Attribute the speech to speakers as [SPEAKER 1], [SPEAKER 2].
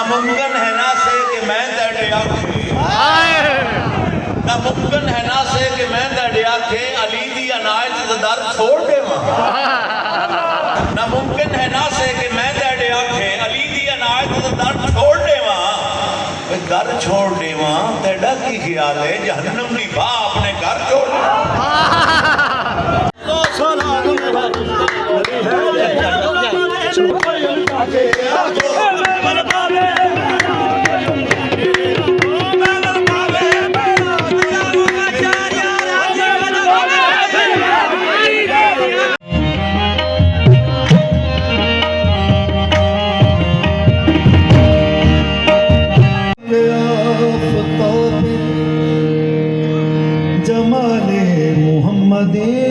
[SPEAKER 1] नामुमकिन है ना से कि मैं तेरे आखे, नामुमकिन है ना से कि मैं तेरे आखे अली दी अनायत दा दर छोड़ देवां। नामुमकिन है ना से कि मैं तेरे आखे अली दी अनायत दा दर छोड़ देवां। दर छोड़ देवां तेरा की ख्याल है जहन्नम दी बाह अपने घर छोड़
[SPEAKER 2] जमाले मोहम्मदी